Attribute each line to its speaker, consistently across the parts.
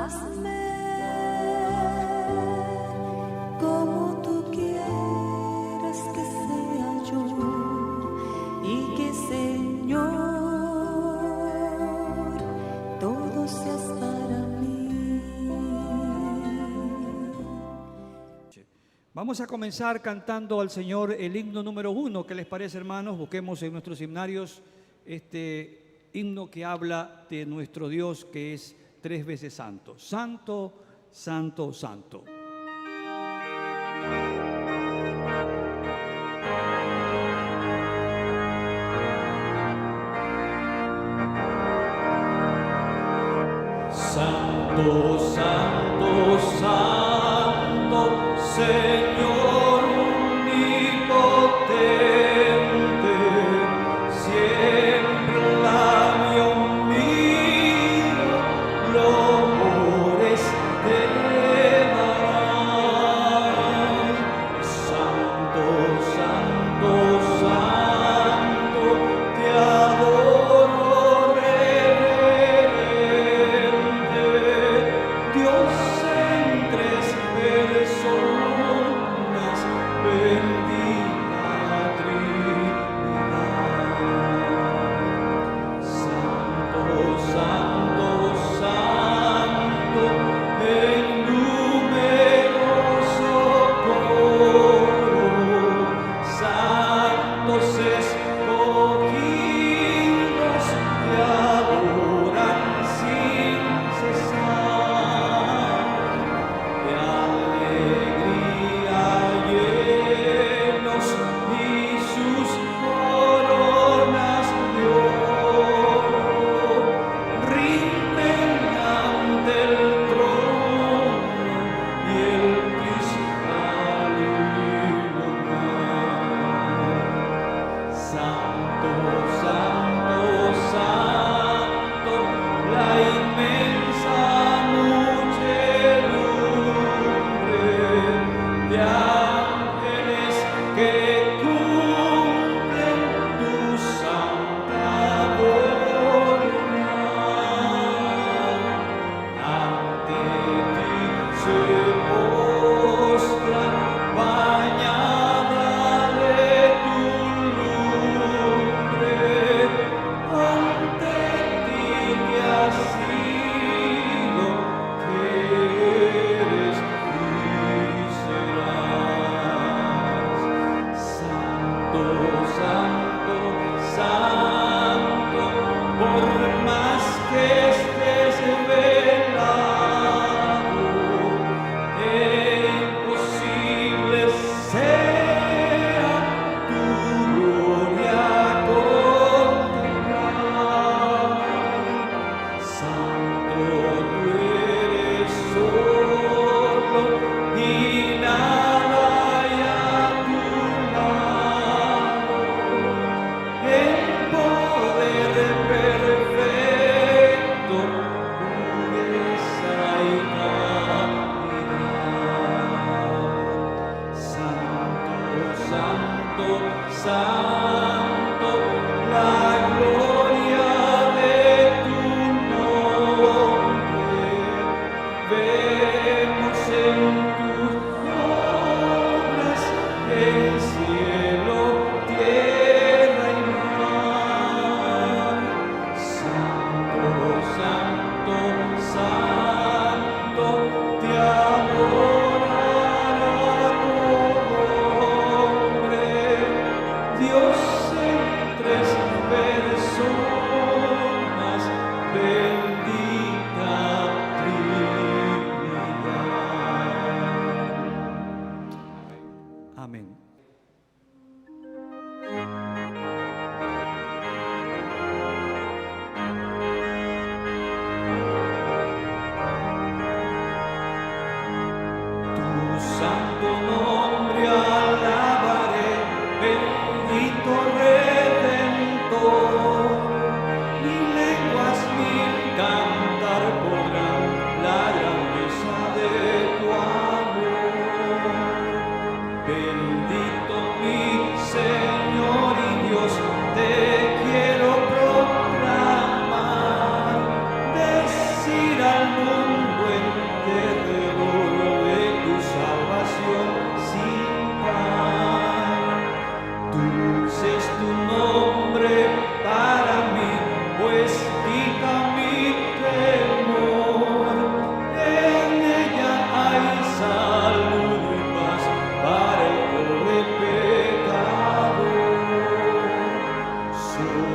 Speaker 1: hazme como tú quieras que sea yo, y que Señor todo seas para mí.
Speaker 2: Vamos a comenzar cantando al Señor el himno número 1. ¿Qué les parece, hermanos? Busquemos en nuestros himnarios este himno que habla de nuestro Dios, que es 3 veces santo. Santo, santo, santo. Santo, santo, santo, Señor omnipotente, siempre el labio mío loores te dará. Santo, santo, santo, te adoro reverente, Dios en 3 personas.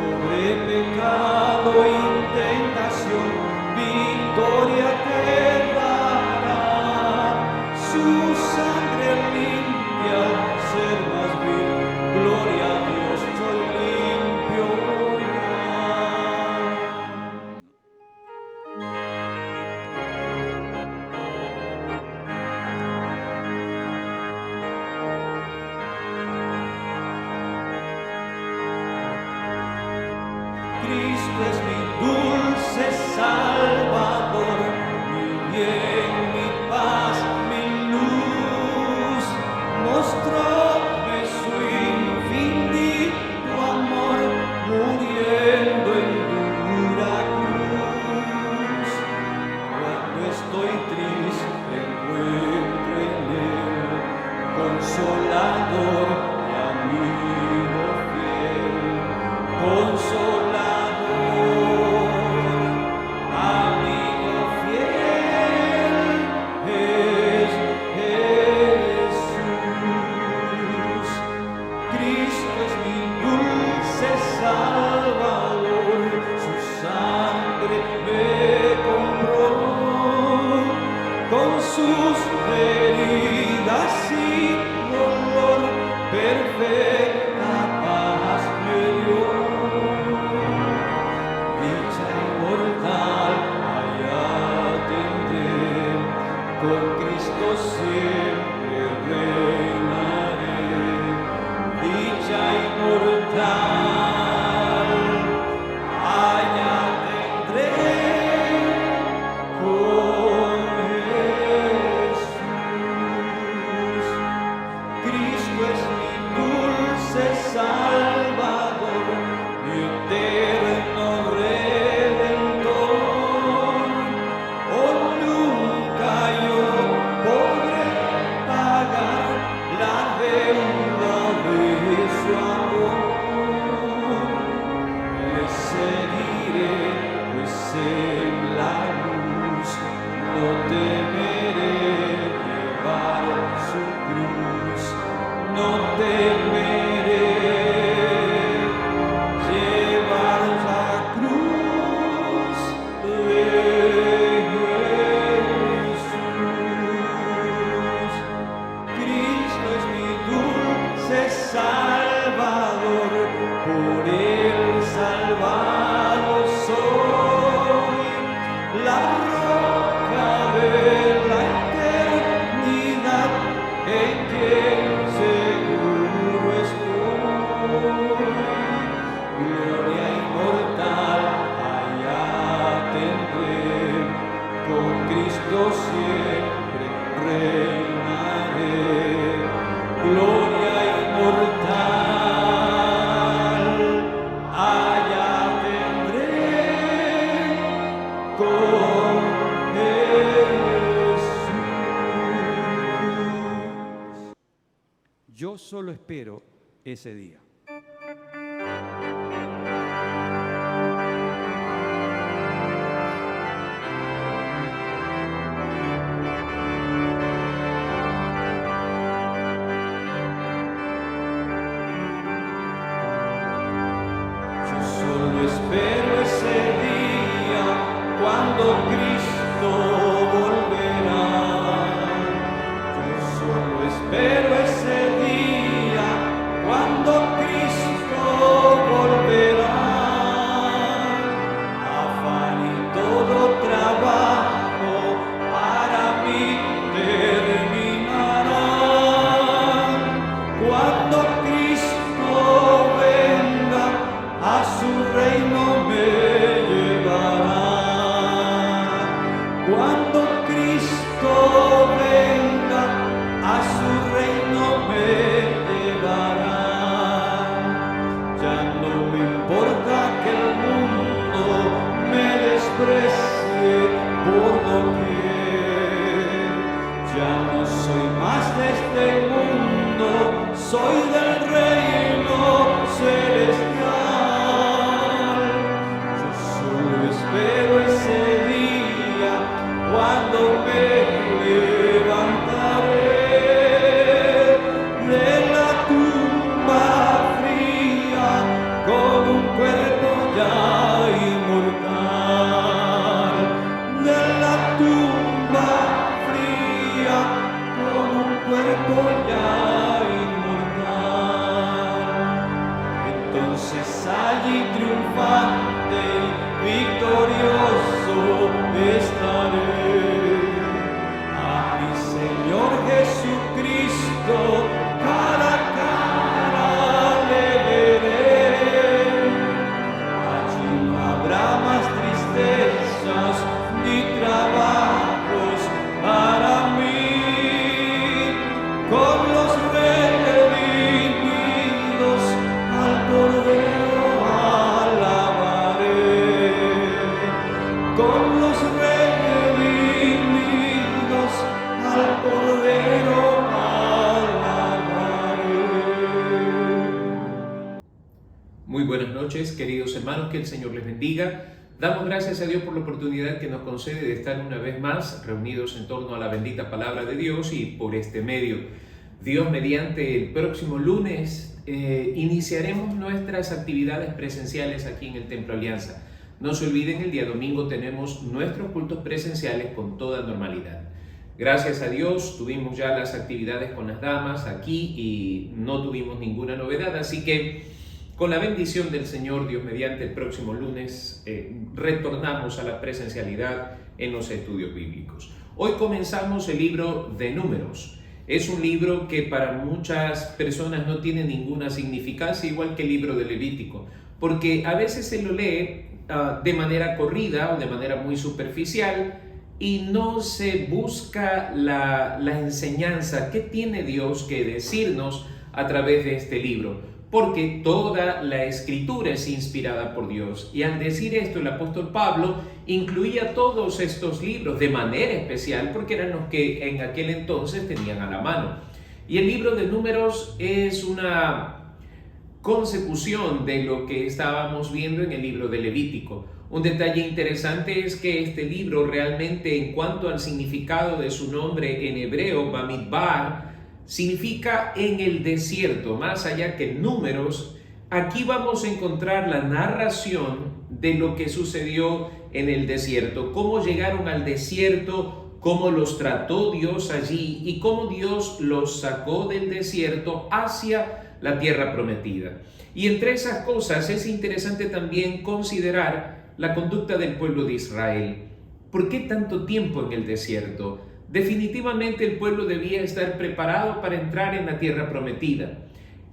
Speaker 2: sobre pecado y tentación, victoria te dará. Su sangre limpia al ser más vil, gloria a Dios, soy limpio ya. Cristo es mi dulce Salvador, mi bien, mi paz, mi luz. Mostróme su infinito amor, muriendo en dura cruz. Cuando estoy triste, encuentro en él consolador y amigo fiel. Consolador, amigo fiel, es Jesús. Cristo es mi dulce Salvador, su sangre me compró. Con sus heridas y dolor, perfecta paz me dio. Dicha inmortal allá tendré, con Cristo siempre reinaré. Dicha inmortal allá tendré con Jesús. Cristo es mi dulce Salvador, mi eterno Redentor. Oh, nunca yo podré pagar la deuda de su amor. Le seguiré, pues en la luz no temeré llevar su cruz. No temeré llevar la cruz de Jesús. Cristo es mi dulce Salvador, por él salvado soy. La roca de la eternidad, en quien seguro estoy. Gloria inmortal allá tendré, con Cristo siempre reinaré. Gloria inmortal allá tendré, con Jesús. Yo solo espero ese día. Yo solo espero ese día cuando Cristo volverá. Yo solo espero ese día cuando Cristo volverá. Afán y todo trabajo para mí terminará. Cuando Cristo venga, a su reino me llevará. Cuando Cristo venga, a su reino me llevará. Ya no me importa que el mundo me desprecie por doquier. Ya no soy más de este mundo, soy del reino celestial. allí triunfante, victorioso estaré. A mi Señor Jesucristo cara a cara le veré. Allí no habrá más tristezas ni trabajos para mí. Con los redimidos al Cordero alabaré. Con los redimidos al Cordero alabaré.
Speaker 3: Muy buenas noches, queridos hermanos, que el Señor les bendiga. Damos gracias a Dios por la oportunidad que nos concede de estar una vez más reunidos en torno a la bendita palabra de Dios, y por este medio, Dios mediante, el próximo lunes iniciaremos nuestras actividades presenciales aquí en el Templo Alianza. No se olviden, el día domingo tenemos nuestros cultos presenciales con toda normalidad. Gracias a Dios tuvimos ya las actividades con las damas aquí y no tuvimos ninguna novedad, así que con la bendición del Señor, Dios mediante, el próximo lunes retornamos a la presencialidad en los estudios bíblicos. Hoy comenzamos el libro de Números. Es un libro que para muchas personas no tiene ninguna significancia, igual que el libro de Levítico, porque a veces se lo lee de manera corrida o de manera muy superficial y no se busca la enseñanza que tiene Dios que decirnos a través de este libro. Porque toda la escritura es inspirada por Dios. Y al decir esto, el apóstol Pablo incluía todos estos libros de manera especial porque eran los que en aquel entonces tenían a la mano. Y el libro de Números es una consecución de lo que estábamos viendo en el libro de Levítico. Un detalle interesante es que este libro realmente, en cuanto al significado de su nombre en hebreo, Bamidbar, significa en el desierto, más allá que Números. Aquí vamos a encontrar la narración de lo que sucedió en el desierto, cómo llegaron al desierto, cómo los trató Dios allí y cómo Dios los sacó del desierto hacia la tierra prometida. Y entre esas cosas es interesante también considerar la conducta del pueblo de Israel. ¿Por qué tanto tiempo en el desierto? Definitivamente el pueblo debía estar preparado para entrar en la tierra prometida.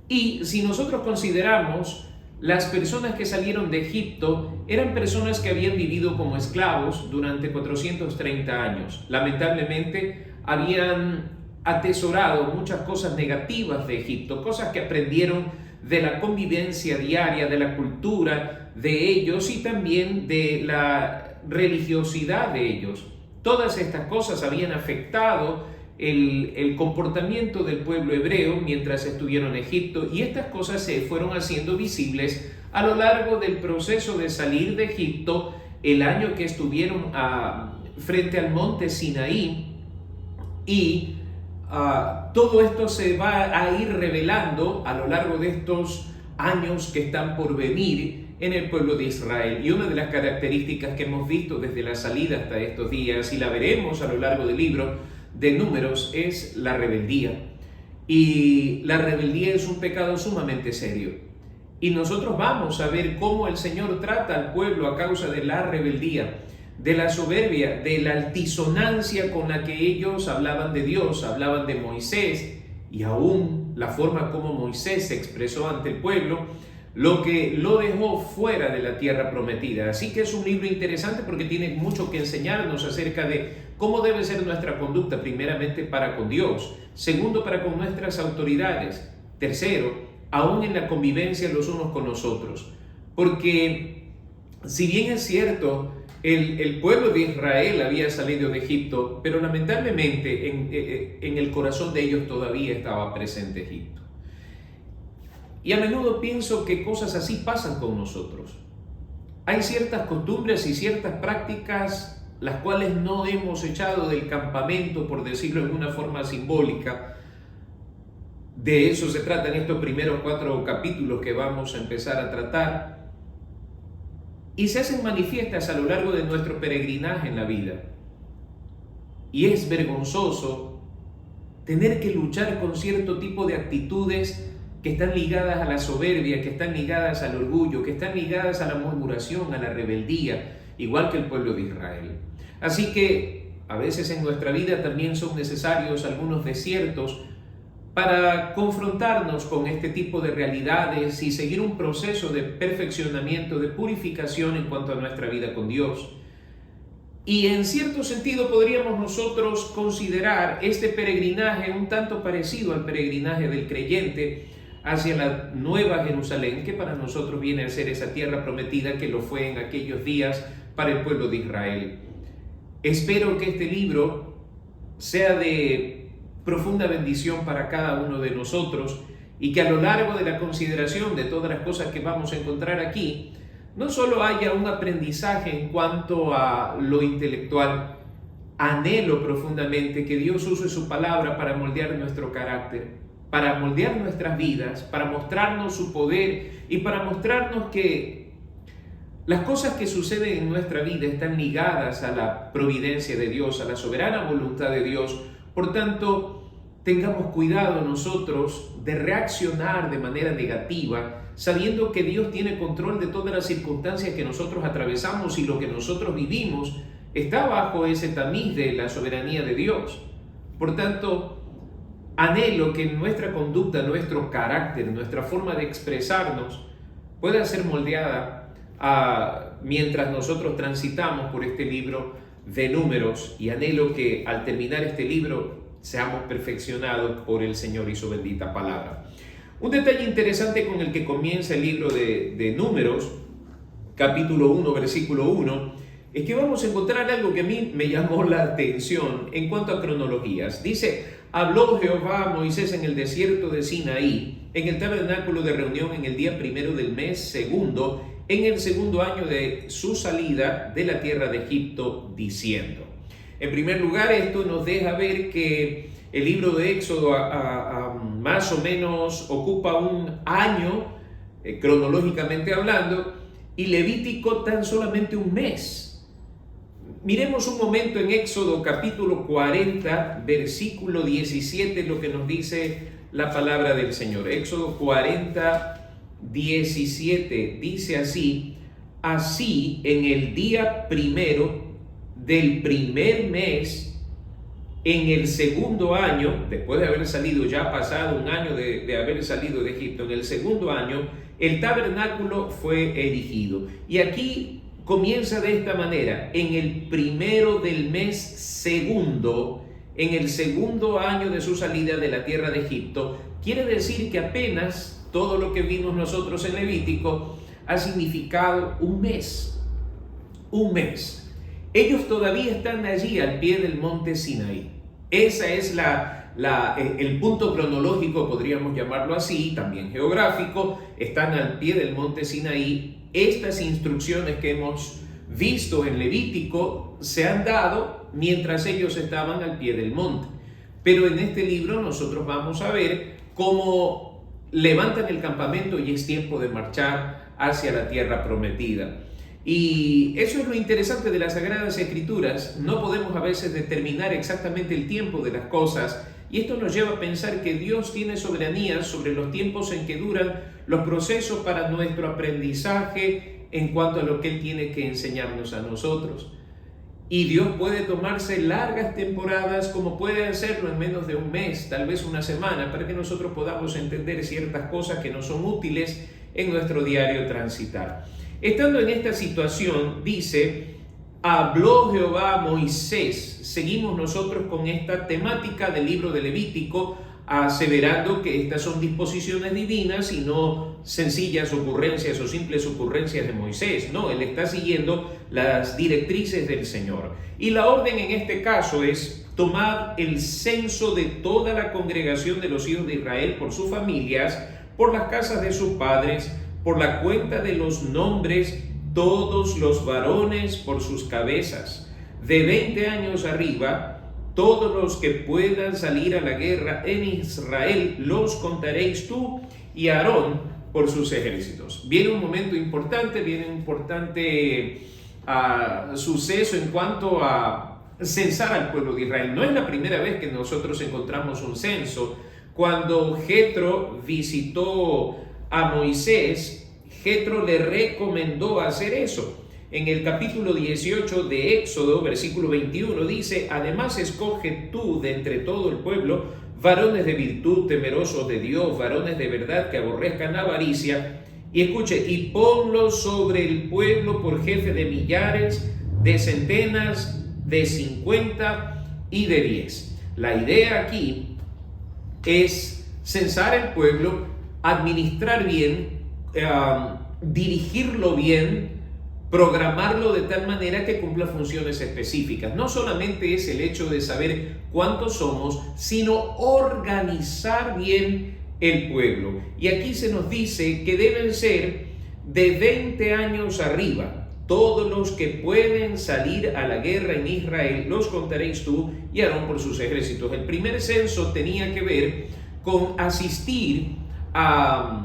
Speaker 3: Y si nosotros consideramos, las personas que salieron de Egipto eran personas que habían vivido como esclavos durante 430 años. Lamentablemente habían atesorado muchas cosas negativas de Egipto, cosas que aprendieron de la convivencia diaria, de la cultura de ellos y también de la religiosidad de ellos. Todas estas cosas habían afectado el comportamiento del pueblo hebreo mientras estuvieron en Egipto, y estas cosas se fueron haciendo visibles a lo largo del proceso de salir de Egipto, el año que estuvieron frente al monte Sinaí, y todo esto se va a ir revelando a lo largo de estos años que están por venir en el pueblo de Israel. Y una de las características que hemos visto desde la salida hasta estos días, y la veremos a lo largo del libro de Números, es la rebeldía. Y la rebeldía es un pecado sumamente serio. Y nosotros vamos a ver cómo el Señor trata al pueblo a causa de la rebeldía, de la soberbia, de la altisonancia con la que ellos hablaban de Dios, hablaban de Moisés, y aún la forma como Moisés se expresó ante el pueblo, lo que lo dejó fuera de la tierra prometida. Así que es un libro interesante porque tiene mucho que enseñarnos acerca de cómo debe ser nuestra conducta, primeramente para con Dios, segundo para con nuestras autoridades, tercero, aún en la convivencia los unos con los otros. Porque si bien es cierto, el pueblo de Israel había salido de Egipto, pero lamentablemente en el corazón de ellos todavía estaba presente Egipto. Y a menudo pienso que cosas así pasan con nosotros. Hay ciertas costumbres y ciertas prácticas las cuales no hemos echado del campamento, por decirlo de una forma simbólica. De eso se trata en estos primeros 4 capítulos que vamos a empezar a tratar. Y se hacen manifiestas a lo largo de nuestro peregrinaje en la vida. Y es vergonzoso tener que luchar con cierto tipo de actitudes que están ligadas a la soberbia, que están ligadas al orgullo, que están ligadas a la murmuración, a la rebeldía, igual que el pueblo de Israel. Así que a veces en nuestra vida también son necesarios algunos desiertos para confrontarnos con este tipo de realidades y seguir un proceso de perfeccionamiento, de purificación en cuanto a nuestra vida con Dios. Y en cierto sentido podríamos nosotros considerar este peregrinaje un tanto parecido al peregrinaje del creyente hacia la Nueva Jerusalén, que para nosotros viene a ser esa tierra prometida que lo fue en aquellos días para el pueblo de Israel. Espero que este libro sea de profunda bendición para cada uno de nosotros y que a lo largo de la consideración de todas las cosas que vamos a encontrar aquí, no solo haya un aprendizaje en cuanto a lo intelectual. Anhelo profundamente que Dios use su palabra para moldear nuestro carácter, para moldear nuestras vidas, para mostrarnos su poder y para mostrarnos que las cosas que suceden en nuestra vida están ligadas a la providencia de Dios, a la soberana voluntad de Dios. Por tanto, tengamos cuidado nosotros de reaccionar de manera negativa, sabiendo que Dios tiene control de todas las circunstancias que nosotros atravesamos y lo que nosotros vivimos está bajo ese tamiz de la soberanía de Dios. Por tanto, anhelo que nuestra conducta, nuestro carácter, nuestra forma de expresarnos pueda ser moldeada mientras nosotros transitamos por este libro de Números, y anhelo que al terminar este libro seamos perfeccionados por el Señor y su bendita palabra. Un detalle interesante con el que comienza el libro de Números, capítulo 1, versículo 1, es que vamos a encontrar algo que a mí me llamó la atención en cuanto a cronologías. Dice: habló Jehová a Moisés en el desierto de Sinaí, en el tabernáculo de reunión, en el día primero del mes segundo, en el segundo año de su salida de la tierra de Egipto, diciendo. En primer lugar, esto nos deja ver que el libro de Éxodo más o menos ocupa un año, cronológicamente hablando, y Levítico tan solamente un mes. Miremos un momento en Éxodo capítulo 40, versículo 17, lo que nos dice la palabra del Señor. Éxodo 40, 17 dice así: así en el día primero del primer mes, en el segundo año, después de haber salido, ya pasado un año de haber salido de Egipto, en el segundo año, el tabernáculo fue erigido. Y aquí comienza de esta manera: en el primero del mes segundo, en el segundo año de su salida de la tierra de Egipto. Quiere decir que apenas todo lo que vimos nosotros en Levítico ha significado un mes. Un mes. Ellos todavía están allí al pie del monte Sinaí. Ese es el punto cronológico, podríamos llamarlo así, también geográfico. Están al pie del monte Sinaí. Estas instrucciones que hemos visto en Levítico se han dado mientras ellos estaban al pie del monte. Pero en este libro nosotros vamos a ver cómo levantan el campamento y es tiempo de marchar hacia la tierra prometida. Y eso es lo interesante de las Sagradas Escrituras. No podemos a veces determinar exactamente el tiempo de las cosas, y esto nos lleva a pensar que Dios tiene soberanía sobre los tiempos en que duran los procesos para nuestro aprendizaje en cuanto a lo que Él tiene que enseñarnos a nosotros. Y Dios puede tomarse largas temporadas, como puede hacerlo en menos de un mes, tal vez una semana, para que nosotros podamos entender ciertas cosas que nos son útiles en nuestro diario transitar. Estando en esta situación, dice: habló Jehová a Moisés. Seguimos nosotros con esta temática del libro de Levítico, aseverando que estas son disposiciones divinas y no sencillas ocurrencias o simples ocurrencias de Moisés. No, él está siguiendo las directrices del Señor. Y la orden en este caso es: tomad el censo de toda la congregación de los hijos de Israel por sus familias, por las casas de sus padres, por la cuenta de los nombres, todos los varones por sus cabezas, de 20 años arriba, todos los que puedan salir a la guerra en Israel, los contaréis tú y Aarón por sus ejércitos. Viene un momento importante, viene un importante suceso en cuanto a censar al pueblo de Israel. No es la primera vez que nosotros encontramos un censo. cuando Jetro visitó a Moisés, Jetro le recomendó hacer eso. En el capítulo 18 de Éxodo, versículo 21, dice: además escoge tú de entre todo el pueblo varones de virtud, temerosos de Dios, varones de verdad que aborrezcan la avaricia, y escuche, y ponlos sobre el pueblo por jefe de millares, de centenas, de 50 y de 10. La idea aquí es censar el pueblo, administrar bien, dirigirlo bien, programarlo de tal manera que cumpla funciones específicas. No solamente es el hecho de saber cuántos somos, sino organizar bien el pueblo. Y aquí se nos dice que deben ser de 20 años arriba. Todos los que pueden salir a la guerra en Israel, los contaréis tú y Aarón por sus ejércitos. El primer censo tenía que ver con asistir a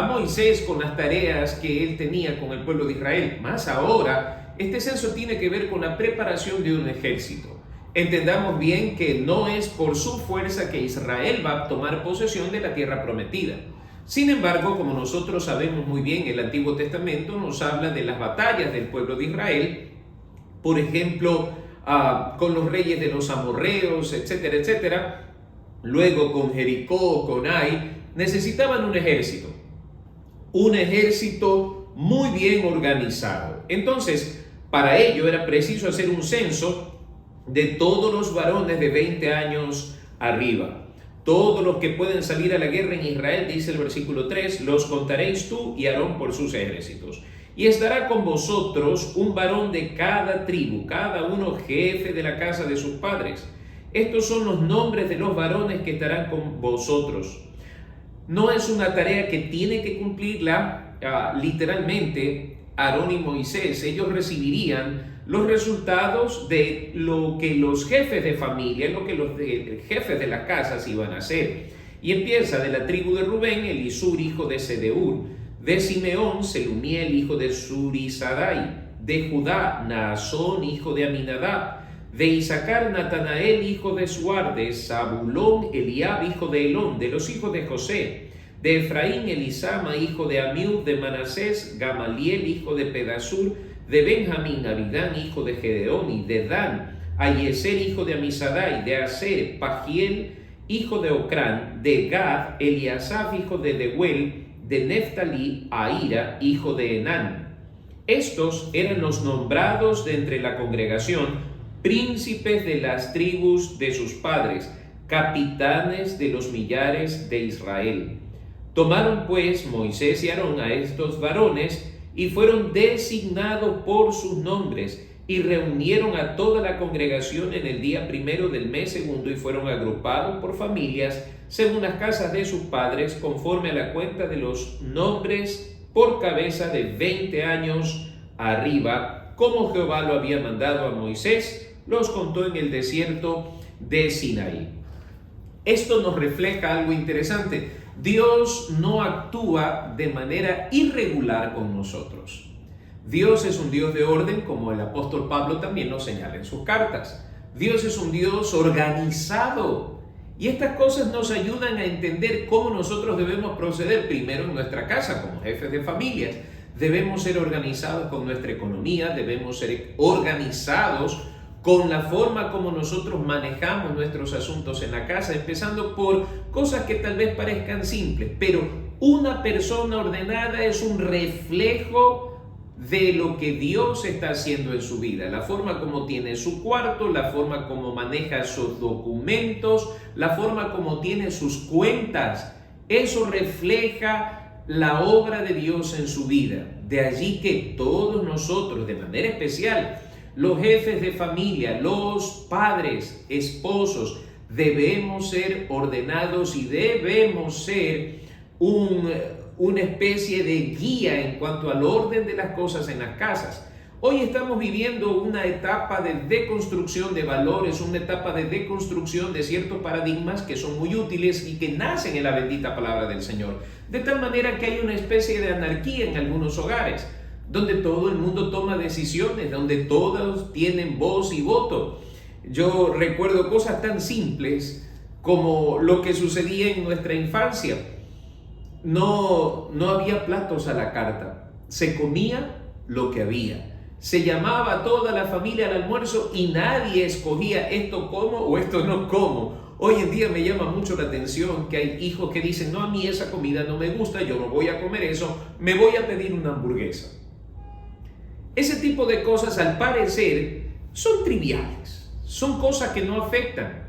Speaker 3: Moisés con las tareas que él tenía con el pueblo de Israel. Más ahora, este censo tiene que ver con la preparación de un ejército. Entendamos bien que no es por su fuerza que Israel va a tomar posesión de la tierra prometida. Sin embargo, como nosotros sabemos muy bien, el Antiguo Testamento nos habla de las batallas del pueblo de Israel, por ejemplo, con los reyes de los amorreos, etcétera, etcétera. Luego con Jericó, con Ai, necesitaban un ejército muy bien organizado. Entonces, para ello era preciso hacer un censo de todos los varones de 20 años arriba. Todos los que pueden salir a la guerra en Israel, dice el versículo 3, los contaréis tú y Aarón por sus ejércitos. Y estará con vosotros un varón de cada tribu, cada uno jefe de la casa de sus padres. Estos son los nombres de los varones que estarán con vosotros. No es una tarea que tiene que cumplirla literalmente Aarón y Moisés. Ellos recibirían los resultados de lo que los jefes de familia, lo que los jefes de las casas iban a hacer. Y empieza de la tribu de Rubén, Elisur, hijo de Sedeur; de Simeón, Selumiel, hijo de Surisadai; de Judá, Naasón, hijo de Aminadab; de Isaacar, Natanael, hijo de Suar; de Zabulón, Eliab, hijo de Elón; de los hijos de José; de Efraín, Elisama, hijo de Amiud; de Manasés, Gamaliel, hijo de Pedasur; de Benjamín, Abidán, hijo de Gedeón; y de Dan, Ayeser, hijo de Amisadai; de Aser, Pagiel, hijo de Ocrán; de Gad, Eliasaf, hijo de Deuel; de Neftalí, Ahira, hijo de Enán. Estos eran los nombrados de entre la congregación, príncipes de las tribus de sus padres, capitanes de los millares de Israel. Tomaron pues Moisés y Aarón a estos varones y fueron designados por sus nombres, y reunieron a toda la congregación en el día primero del mes segundo, y fueron agrupados por familias según las casas de sus padres, conforme a la cuenta de los nombres por cabeza de 20 años arriba, como Jehová lo había mandado a Moisés. Los contó en el desierto de Sinaí. Esto nos refleja algo interesante. Dios no actúa de manera irregular con nosotros. Dios es un Dios de orden, como el apóstol Pablo también nos señala en sus cartas. Dios es un Dios organizado. Y estas cosas nos ayudan a entender cómo nosotros debemos proceder primero en nuestra casa, como jefes de familias. Debemos ser organizados con nuestra economía, debemos ser organizados con la forma como nosotros manejamos nuestros asuntos en la casa, empezando por cosas que tal vez parezcan simples, pero una persona ordenada es un reflejo de lo que Dios está haciendo en su vida, la forma como tiene su cuarto, la forma como maneja sus documentos, la forma como tiene sus cuentas. Eso refleja la obra de Dios en su vida. De allí que todos nosotros, de manera especial, los jefes de familia, los padres, esposos, debemos ser ordenados y debemos ser una especie de guía en cuanto al orden de las cosas en las casas. Hoy estamos viviendo una etapa de deconstrucción de valores, una etapa de deconstrucción de ciertos paradigmas que son muy útiles y que nacen en la bendita palabra del Señor. De tal manera que hay una especie de anarquía en algunos hogares, donde todo el mundo toma decisiones, donde todos tienen voz y voto. Yo recuerdo cosas tan simples como lo que sucedía en nuestra infancia. No había platos a la carta, se comía lo que había. Se llamaba a toda la familia al almuerzo y nadie escogía esto como o esto no como. Hoy en día me llama mucho la atención que hay hijos que dicen, no, a mí esa comida no me gusta, yo no voy a comer eso, me voy a pedir una hamburguesa. Ese tipo de cosas, al parecer, son triviales, son cosas que no afectan.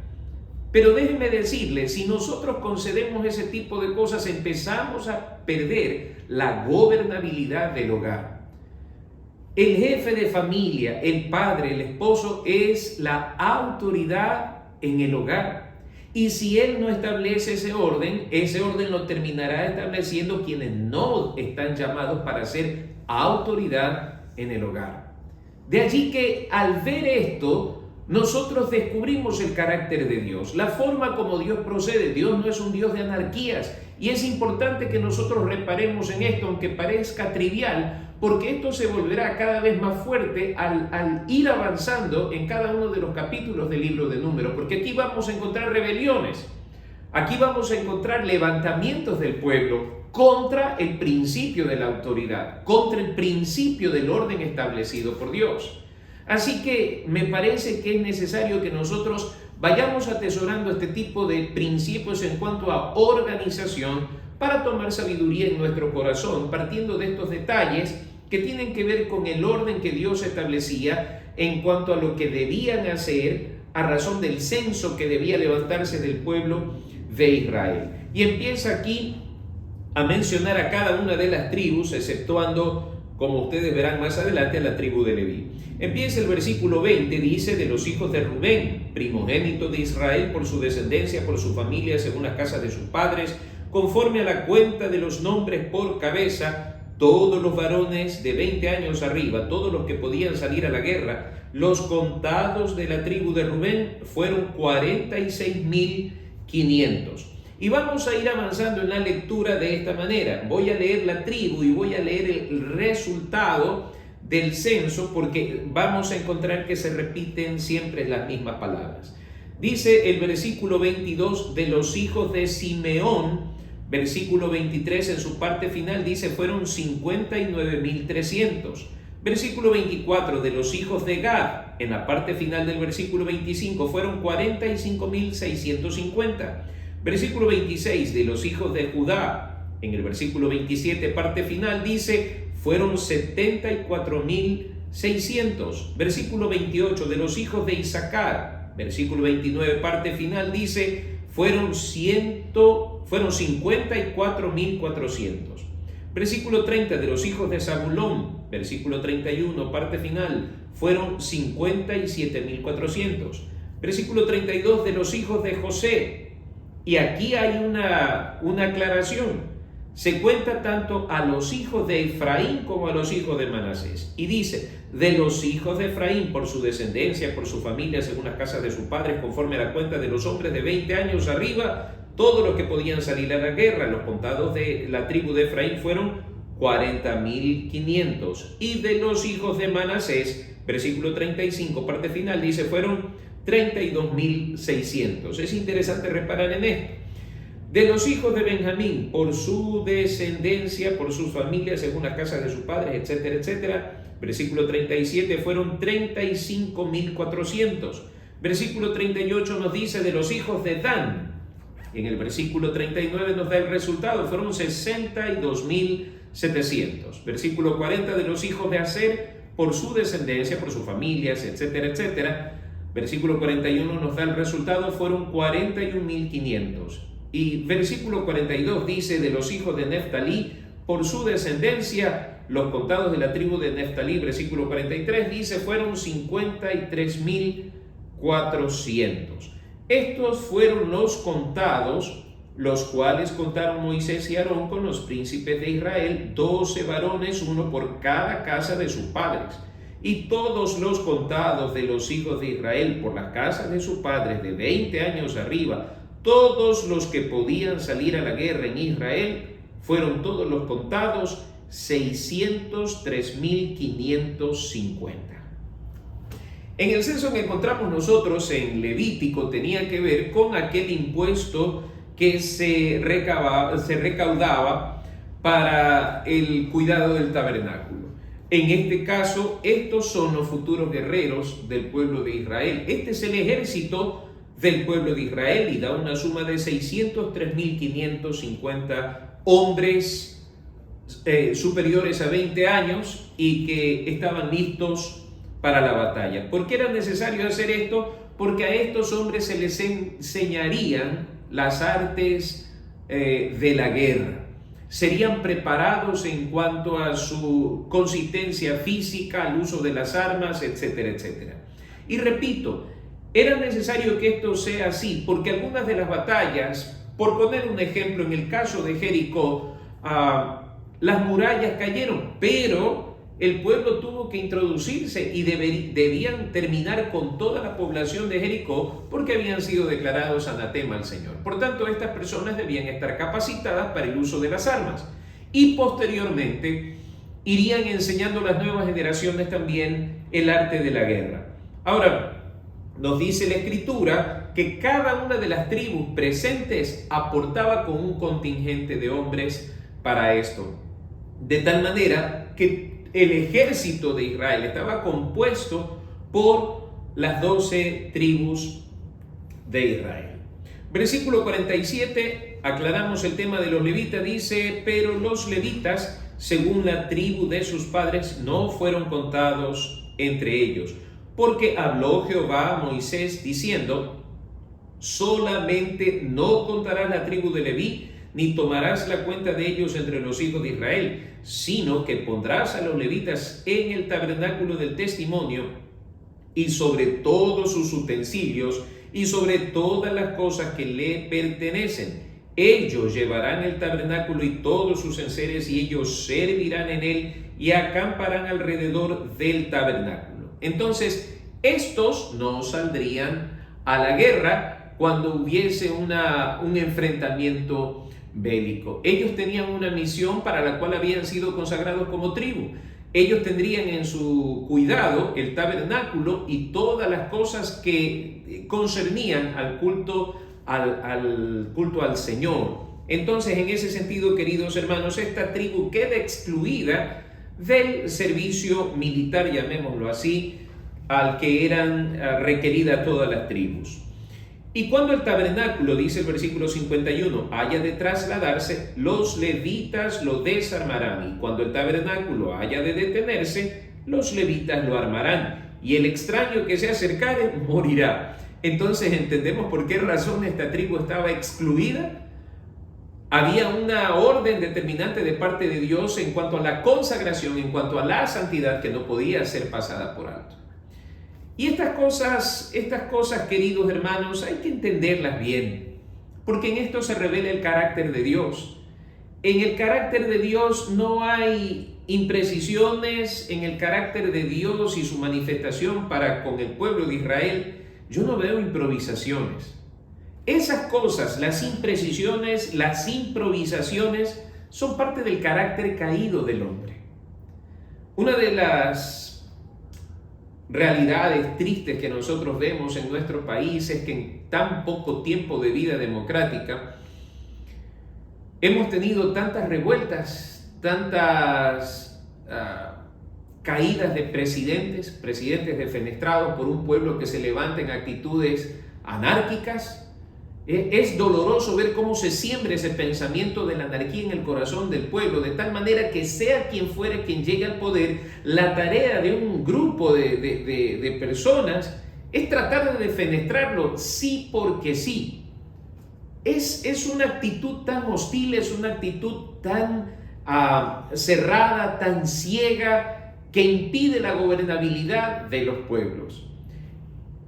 Speaker 3: Pero déjenme decirles, si nosotros concedemos ese tipo de cosas, empezamos a perder la gobernabilidad del hogar. El jefe de familia, el padre, el esposo, es la autoridad en el hogar. Y si él no establece ese orden lo terminará estableciendo quienes no están llamados para ser autoridad en el hogar. De allí que al ver esto, nosotros descubrimos el carácter de Dios, la forma como Dios procede. Dios no es un Dios de anarquías y es importante que nosotros reparemos en esto, aunque parezca trivial, porque esto se volverá cada vez más fuerte al ir avanzando en cada uno de los capítulos del libro de Números, porque aquí vamos a encontrar rebeliones, aquí vamos a encontrar levantamientos del pueblo contra el principio de la autoridad, contra el principio del orden establecido por Dios. Así que me parece que es necesario que nosotros vayamos atesorando este tipo de principios en cuanto a organización para tomar sabiduría en nuestro corazón, partiendo de estos detalles que tienen que ver con el orden que Dios establecía en cuanto a lo que debían hacer a razón del censo que debía levantarse del pueblo de Israel. Y empieza aquí a mencionar a cada una de las tribus, exceptuando, como ustedes verán más adelante, a la tribu de Leví. Empieza el versículo 20, dice, de los hijos de Rubén, primogénito de Israel por su descendencia, por su familia, según las casas de sus padres, conforme a la cuenta de los nombres por cabeza, todos los varones de 20 años arriba, todos los que podían salir a la guerra. Los contados de la tribu de Rubén fueron 46.500. Y vamos a ir avanzando en la lectura de esta manera. Voy a leer la tribu y voy a leer el resultado del censo, porque vamos a encontrar que se repiten siempre las mismas palabras. Dice el versículo 22 de los hijos de Simeón, versículo 23 en su parte final dice fueron 59.300. Versículo 24 de los hijos de Gad, en la parte final del versículo 25 fueron 45.650. Versículo 26 de los hijos de Judá, en el versículo 27 parte final dice fueron 74.600. Versículo 28 de los hijos de Isaacar, versículo 29 parte final dice fueron 54.400. Versículo 30 de los hijos de Zabulón, versículo 31 parte final fueron 57.400. Versículo 32 de los hijos de José. Y aquí hay una aclaración. Se cuenta tanto a los hijos de Efraín como a los hijos de Manasés. Y dice, de los hijos de Efraín, por su descendencia, por su familia, según las casas de sus padres, conforme a la cuenta de los hombres de 20 años arriba, todos los que podían salir a la guerra. Los contados de la tribu de Efraín fueron 40.500. Y de los hijos de Manasés, versículo 35, parte final, dice, fueron 32.600. Es interesante reparar en esto. De los hijos de Benjamín, por su descendencia, por sus familias, según las casas de sus padres, etcétera, etcétera. Versículo 37, fueron 35.400. Versículo 38 nos dice de los hijos de Dan. En el versículo 39 nos da el resultado, fueron 62.700. Versículo 40 de los hijos de Aser, por su descendencia, por sus familias, etcétera, etcétera. Versículo 41 nos da el resultado, fueron 41.500. Y versículo 42 dice de los hijos de Neftalí, por su descendencia, los contados de la tribu de Neftalí, versículo 43 dice, fueron 53.400. Estos fueron los contados, los cuales contaron Moisés y Aarón con los príncipes de Israel, 12 varones, uno por cada casa de sus padres. Y todos los contados de los hijos de Israel por las casas de sus padres de 20 años arriba, todos los que podían salir a la guerra en Israel, fueron todos los contados 603.550. En el censo que encontramos nosotros en Levítico tenía que ver con aquel impuesto que se recaudaba para el cuidado del tabernáculo. En este caso, estos son los futuros guerreros del pueblo de Israel. Este es el ejército del pueblo de Israel y da una suma de 603.550 hombres superiores a 20 años y que estaban listos para la batalla. ¿Por qué era necesario hacer esto? Porque a estos hombres se les enseñarían las artes de la guerra. Serían preparados en cuanto a su consistencia física, al uso de las armas, etcétera, etcétera. Y repito, era necesario que esto sea así, porque algunas de las batallas, por poner un ejemplo, en el caso de Jericó, las murallas cayeron, pero el pueblo tuvo que introducirse y debían terminar con toda la población de Jericó porque habían sido declarados anatema al Señor. Por tanto, estas personas debían estar capacitadas para el uso de las armas y posteriormente irían enseñando a las nuevas generaciones también el arte de la guerra. Ahora, nos dice la Escritura que cada una de las tribus presentes aportaba con un contingente de hombres para esto. De tal manera que el ejército de Israel estaba compuesto por las 12 tribus de Israel. Versículo 47, aclaramos el tema de los levitas, dice: pero los levitas, según la tribu de sus padres, no fueron contados entre ellos, porque habló Jehová a Moisés diciendo: solamente no contarás la tribu de Leví, ni tomarás la cuenta de ellos entre los hijos de Israel, sino que pondrás a los levitas en el tabernáculo del testimonio y sobre todos sus utensilios y sobre todas las cosas que le pertenecen. Ellos llevarán el tabernáculo y todos sus enseres, y ellos servirán en él y acamparán alrededor del tabernáculo. Entonces, estos no saldrían a la guerra cuando hubiese un enfrentamiento bélico. Ellos tenían una misión para la cual habían sido consagrados como tribu. Ellos tendrían en su cuidado el tabernáculo y todas las cosas que concernían al culto al Señor. Entonces, en ese sentido, queridos hermanos, esta tribu queda excluida del servicio militar, llamémoslo así, al que eran requeridas todas las tribus. Y cuando el tabernáculo, dice el versículo 51, haya de trasladarse, los levitas lo desarmarán, y cuando el tabernáculo haya de detenerse, los levitas lo armarán, y el extraño que se acercare morirá. Entonces entendemos por qué razón esta tribu estaba excluida. Había una orden determinante de parte de Dios en cuanto a la consagración, en cuanto a la santidad, que no podía ser pasada por alto. Y estas cosas, queridos hermanos, hay que entenderlas bien, porque en esto se revela el carácter de Dios. En el carácter de Dios no hay imprecisiones, en el carácter de Dios y su manifestación para con el pueblo de Israel, yo no veo improvisaciones. Esas cosas, las imprecisiones, las improvisaciones, son parte del carácter caído del hombre. Una de las realidades tristes que nosotros vemos en nuestro país es que en tan poco tiempo de vida democrática hemos tenido tantas revueltas, tantas caídas de presidentes defenestrados por un pueblo que se levanta en actitudes anárquicas. Es doloroso ver cómo se siembra ese pensamiento de la anarquía en el corazón del pueblo, de tal manera que sea quien fuere quien llegue al poder, la tarea de un grupo de personas es tratar de defenestrarlo, sí porque sí. Es una actitud tan hostil, es una actitud tan cerrada, tan ciega, que impide la gobernabilidad de los pueblos.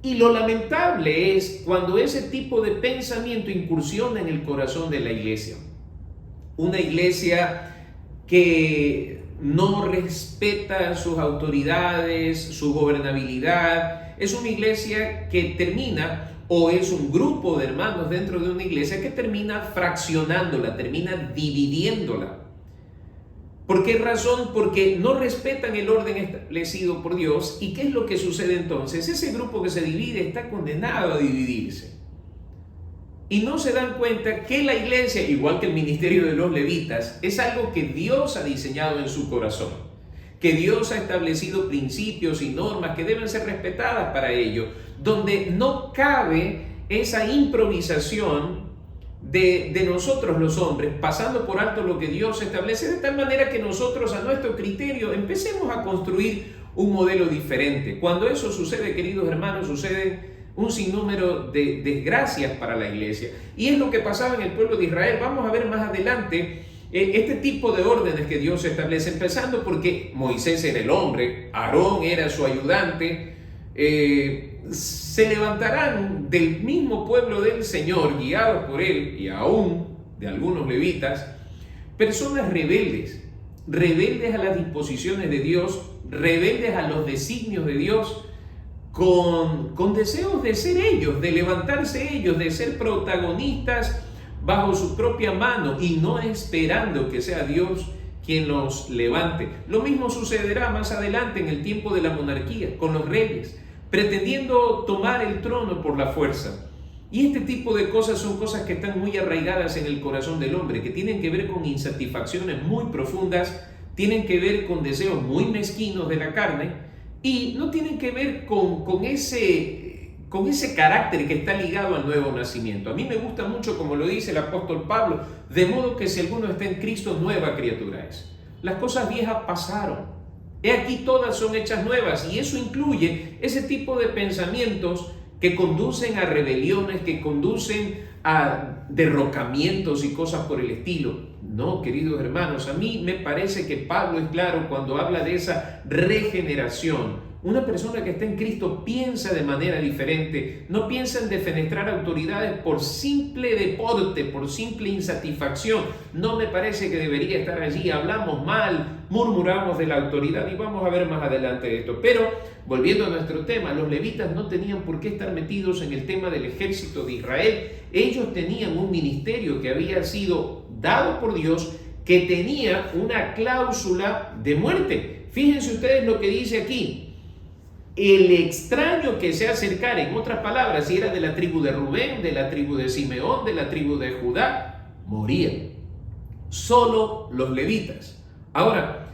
Speaker 3: Y lo lamentable es cuando ese tipo de pensamiento incursiona en el corazón de la iglesia. Una iglesia que no respeta a sus autoridades, su gobernabilidad. Es una iglesia que termina, o es un grupo de hermanos dentro de una iglesia que termina fraccionándola, termina dividiéndola. ¿Por qué razón? Porque no respetan el orden establecido por Dios. ¿Y qué es lo que sucede entonces? Ese grupo que se divide está condenado a dividirse. Y no se dan cuenta que la iglesia, igual que el ministerio de los levitas, es algo que Dios ha diseñado en su corazón, que Dios ha establecido principios y normas que deben ser respetadas para ello, donde no cabe esa improvisación de nosotros los hombres, pasando por alto lo que Dios establece, de tal manera que nosotros a nuestro criterio empecemos a construir un modelo diferente. Cuando eso sucede, queridos hermanos, sucede un sinnúmero de desgracias para la iglesia. Y es lo que pasaba en el pueblo de Israel. Vamos a ver más adelante este tipo de órdenes que Dios establece, empezando porque Moisés era el hombre, Aarón era su ayudante. Se levantarán del mismo pueblo del Señor, guiados por él y aún de algunos levitas, personas rebeldes, rebeldes a las disposiciones de Dios, rebeldes a los designios de Dios, con deseos de ser ellos, de levantarse ellos, de ser protagonistas bajo su propia mano y no esperando que sea Dios quien los levante. Lo mismo sucederá más adelante en el tiempo de la monarquía, con los reyes, pretendiendo tomar el trono por la fuerza. Y este tipo de cosas son cosas que están muy arraigadas en el corazón del hombre, que tienen que ver con insatisfacciones muy profundas, tienen que ver con deseos muy mezquinos de la carne y no tienen que ver con ese carácter que está ligado al nuevo nacimiento. A mí me gusta mucho como lo dice el apóstol Pablo, de modo que si alguno está en Cristo, nueva criatura es. Las cosas viejas pasaron. He aquí todas son hechas nuevas, y eso incluye ese tipo de pensamientos que conducen a rebeliones, que conducen a derrocamientos y cosas por el estilo. No, queridos hermanos, a mí me parece que Pablo es claro cuando habla de esa regeneración. Una persona que está en Cristo piensa de manera diferente, no piensa en defenestrar autoridades por simple deporte, por simple insatisfacción. No me parece que debería estar allí. Hablamos mal, murmuramos de la autoridad y vamos a ver más adelante esto. Pero, volviendo a nuestro tema, los levitas no tenían por qué estar metidos en el tema del ejército de Israel. Ellos tenían un ministerio que había sido dado por Dios, que tenía una cláusula de muerte. Fíjense ustedes lo que dice aquí. El extraño que se acercara, en otras palabras, si era de la tribu de Rubén, de la tribu de Simeón, de la tribu de Judá, moría. Solo los levitas. Ahora,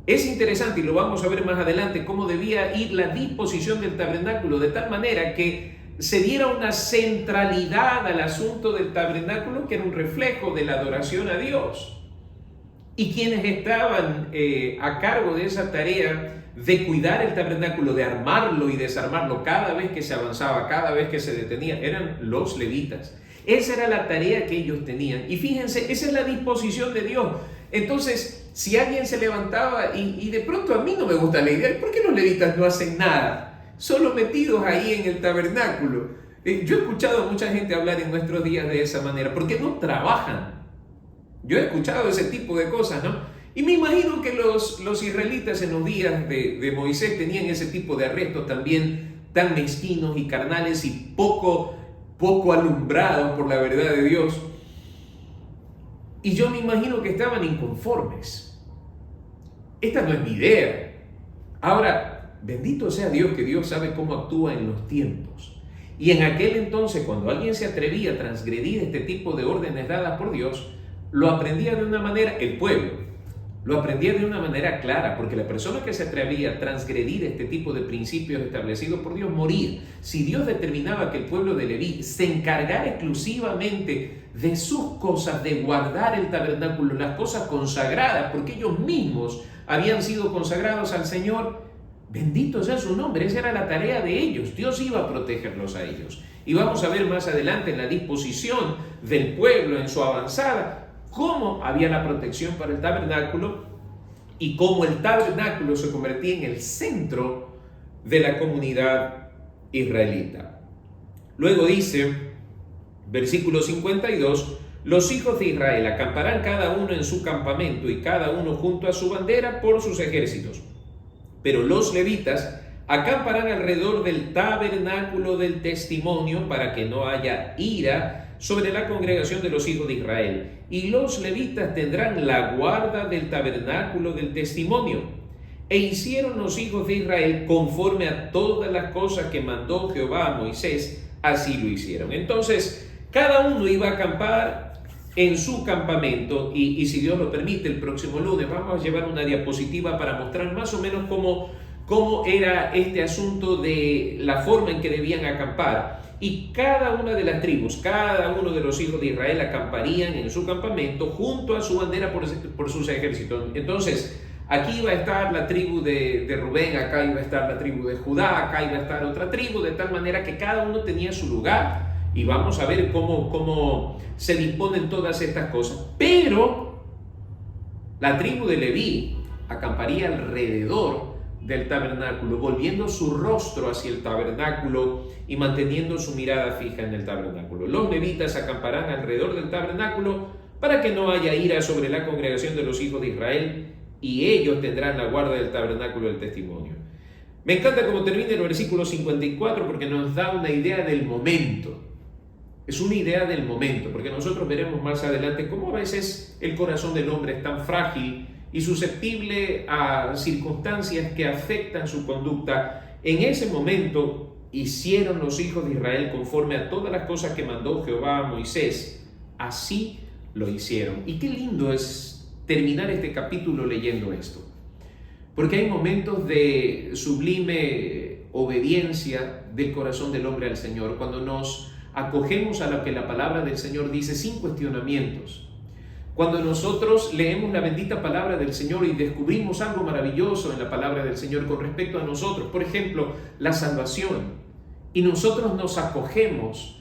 Speaker 3: es interesante, y lo vamos a ver más adelante, cómo debía ir la disposición del tabernáculo, de tal manera que se diera una centralidad al asunto del tabernáculo, que era un reflejo de la adoración a Dios. Y quienes estaban a cargo de esa tarea de cuidar el tabernáculo, de armarlo y desarmarlo cada vez que se avanzaba, cada vez que se detenía, eran los levitas. Esa era la tarea que ellos tenían. Y fíjense, esa es la disposición de Dios. Entonces, si alguien se levantaba y de pronto a mí no me gusta la idea, ¿por qué los levitas no hacen nada? Solo metidos ahí en el tabernáculo. Yo he escuchado a mucha gente hablar en nuestros días de esa manera, porque no trabajan. Yo he escuchado ese tipo de cosas, ¿no? Y me imagino que los israelitas en los días de Moisés tenían ese tipo de arrestos también tan mezquinos y carnales y poco alumbrados por la verdad de Dios. Y yo me imagino que estaban inconformes. Esta no es mi idea. Ahora, bendito sea Dios, que Dios sabe cómo actúa en los tiempos. Y en aquel entonces, cuando alguien se atrevía a transgredir este tipo de órdenes dadas por Dios, lo aprendía de una manera, el pueblo, lo aprendía de una manera clara, porque la persona que se atrevía a transgredir este tipo de principios establecidos por Dios moría. Si Dios determinaba que el pueblo de Leví se encargara exclusivamente de sus cosas, de guardar el tabernáculo, las cosas consagradas, porque ellos mismos habían sido consagrados al Señor, bendito sea su nombre, esa era la tarea de ellos. Dios iba a protegerlos a ellos. Y vamos a ver más adelante en la disposición del pueblo en su avanzada, cómo había la protección para el tabernáculo y cómo el tabernáculo se convertía en el centro de la comunidad israelita. Luego dice, versículo 52, los hijos de Israel acamparán cada uno en su campamento y cada uno junto a su bandera por sus ejércitos. Pero los levitas acamparán alrededor del tabernáculo del testimonio para que no haya ira sobre la congregación de los hijos de Israel. Y los levitas tendrán la guarda del tabernáculo del testimonio. E hicieron los hijos de Israel conforme a todas las cosas que mandó Jehová a Moisés, así lo hicieron. Entonces, cada uno iba a acampar en su campamento y si Dios lo permite, el próximo lunes vamos a llevar una diapositiva para mostrar más o menos cómo era este asunto de la forma en que debían acampar. Y cada una de las tribus, cada uno de los hijos de Israel acamparían en su campamento junto a su bandera por sus ejércitos. Entonces, aquí iba a estar la tribu de Rubén, acá iba a estar la tribu de Judá, acá iba a estar otra tribu, de tal manera que cada uno tenía su lugar. Y vamos a ver cómo se disponen todas estas cosas. Pero la tribu de Leví acamparía alrededor del tabernáculo, volviendo su rostro hacia el tabernáculo y manteniendo su mirada fija en el tabernáculo. Los levitas acamparán alrededor del tabernáculo para que no haya ira sobre la congregación de los hijos de Israel, y ellos tendrán la guarda del tabernáculo del testimonio. Me encanta cómo termina el versículo 54 porque nos da una idea del momento. Es una idea del momento, porque nosotros veremos más adelante cómo a veces el corazón del hombre es tan frágil y susceptible a circunstancias que afectan su conducta. En ese momento hicieron los hijos de Israel conforme a todas las cosas que mandó Jehová a Moisés. Así lo hicieron. Y qué lindo es terminar este capítulo leyendo esto, porque hay momentos de sublime obediencia del corazón del hombre al Señor, cuando nos acogemos a lo que la palabra del Señor dice sin cuestionamientos. Cuando nosotros leemos la bendita palabra del Señor y descubrimos algo maravilloso en la palabra del Señor con respecto a nosotros, por ejemplo, la salvación, y nosotros nos acogemos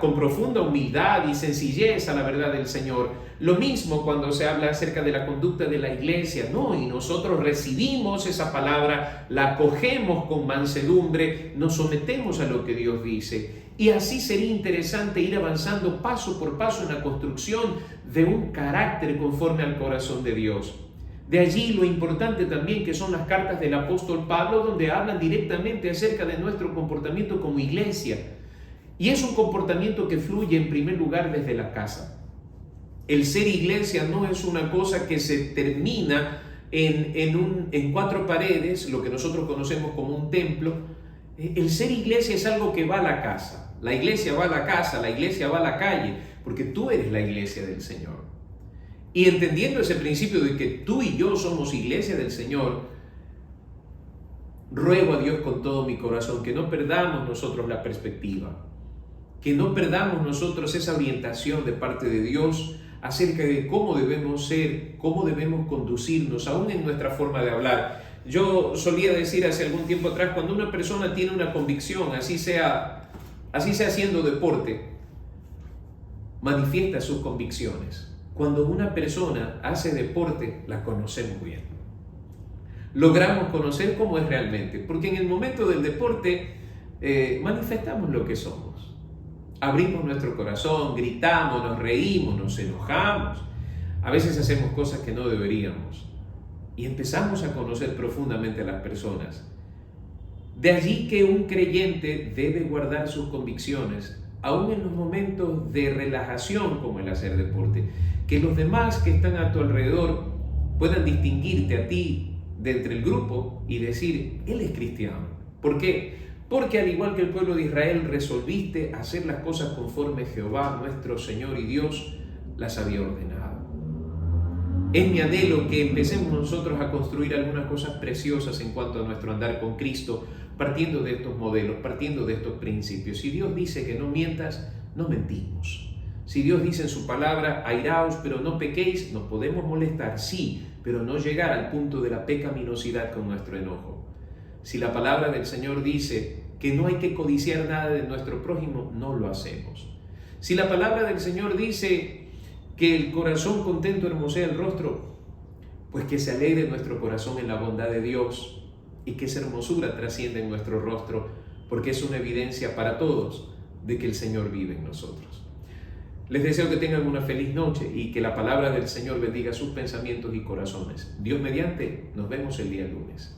Speaker 3: con profunda humildad y sencillez a la verdad del Señor. Lo mismo cuando se habla acerca de la conducta de la iglesia, ¿no? Y nosotros recibimos esa palabra, la acogemos con mansedumbre, nos sometemos a lo que Dios dice. Y así sería interesante ir avanzando paso por paso en la construcción de un carácter conforme al corazón de Dios. De allí lo importante también que son las cartas del apóstol Pablo, donde hablan directamente acerca de nuestro comportamiento como iglesia. Y es un comportamiento que fluye en primer lugar desde la casa. El ser iglesia no es una cosa que se termina en cuatro paredes, lo que nosotros conocemos como un templo. El ser iglesia es algo que va a la casa. La iglesia va a la casa, la iglesia va a la calle, porque tú eres la iglesia del Señor. Y entendiendo ese principio de que tú y yo somos iglesia del Señor, ruego a Dios con todo mi corazón que no perdamos nosotros la perspectiva, que no perdamos nosotros esa orientación de parte de Dios acerca de cómo debemos ser, cómo debemos conducirnos, aún en nuestra forma de hablar. Yo solía decir hace algún tiempo atrás, cuando una persona tiene una convicción, así sea haciendo deporte, manifiesta sus convicciones. Cuando una persona hace deporte, la conocemos bien. Logramos conocer cómo es realmente, porque en el momento del deporte manifestamos lo que somos. Abrimos nuestro corazón, gritamos, nos reímos, nos enojamos. A veces hacemos cosas que no deberíamos. Y empezamos a conocer profundamente a las personas. De allí que un creyente debe guardar sus convicciones, aún en los momentos de relajación como el hacer deporte. Que los demás que están a tu alrededor puedan distinguirte a ti de entre el grupo y decir, él es cristiano. ¿Por qué? Porque al igual que el pueblo de Israel resolviste hacer las cosas conforme Jehová, nuestro Señor y Dios, las había ordenado. Es mi anhelo que empecemos nosotros a construir algunas cosas preciosas en cuanto a nuestro andar con Cristo, partiendo de estos modelos, partiendo de estos principios. Si Dios dice que no mientas, no mentimos. Si Dios dice en su palabra, airaos, pero no pequéis, nos podemos molestar, sí, pero no llegar al punto de la pecaminosidad con nuestro enojo. Si la palabra del Señor dice que no hay que codiciar nada de nuestro prójimo, no lo hacemos. Si la palabra del Señor dice que el corazón contento hermosea el rostro, pues que se alegre nuestro corazón en la bondad de Dios y que esa hermosura trascienda en nuestro rostro, porque es una evidencia para todos de que el Señor vive en nosotros. Les deseo que tengan una feliz noche y que la palabra del Señor bendiga sus pensamientos y corazones. Dios mediante, nos vemos el día lunes.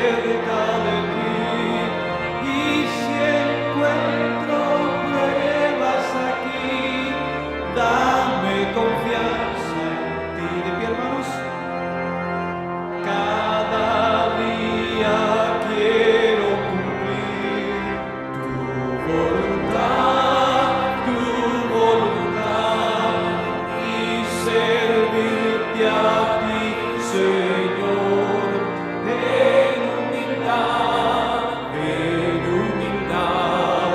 Speaker 2: cerca de ti. Y si encuentro pruebas aquí, dame confianza en ti. De pie, hermanos. Cada día quiero cumplir tu voluntad y servirte a ti, Señor, en humildad,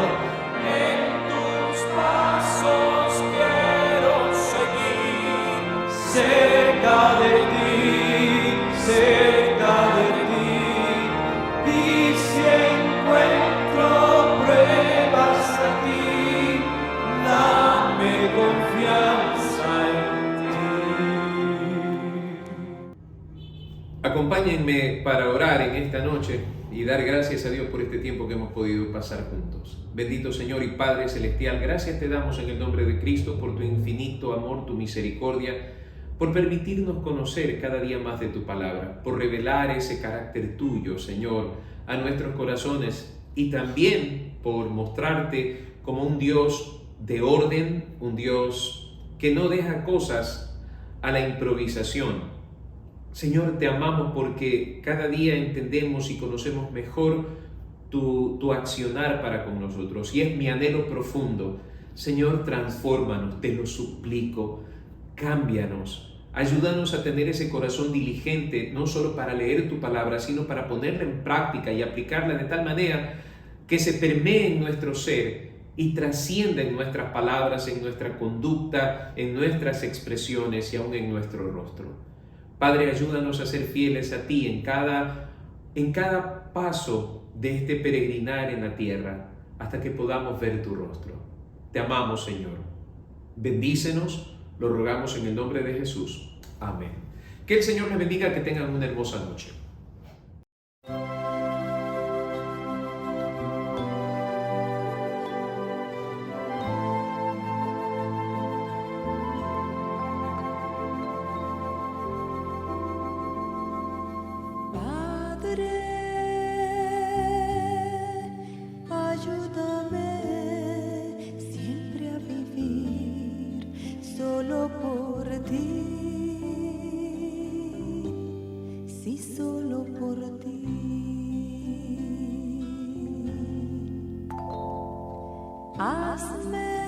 Speaker 2: en tus pasos quiero seguir, cerca de ti, y si encuentro pruebas aquí, dame confianza en ti.
Speaker 3: Acompáñenme para orar en esta noche y dar gracias a Dios por este tiempo que hemos podido pasar juntos. Bendito Señor y Padre Celestial, gracias te damos en el nombre de Cristo por tu infinito amor, tu misericordia, por permitirnos conocer cada día más de tu palabra, por revelar ese carácter tuyo, Señor, a nuestros corazones y también por mostrarte como un Dios de orden, un Dios que no deja cosas a la improvisación. Señor, te amamos porque cada día entendemos y conocemos mejor tu accionar para con nosotros. Y es mi anhelo profundo. Señor, transfórmanos, te lo suplico. Cámbianos. Ayúdanos a tener ese corazón diligente, no solo para leer tu palabra, sino para ponerla en práctica y aplicarla de tal manera que se permee en nuestro ser y trascienda en nuestras palabras, en nuestra conducta, en nuestras expresiones y aún en nuestro rostro. Padre, ayúdanos a ser fieles a ti en cada paso de este peregrinar en la tierra, hasta que podamos ver tu rostro. Te amamos, Señor. Bendícenos, lo rogamos en el nombre de Jesús. Amén. Que el Señor les bendiga, que tengan una hermosa noche.
Speaker 1: Padre, ayúdame siempre a vivir solo por ti, sí, solo por ti. Hazme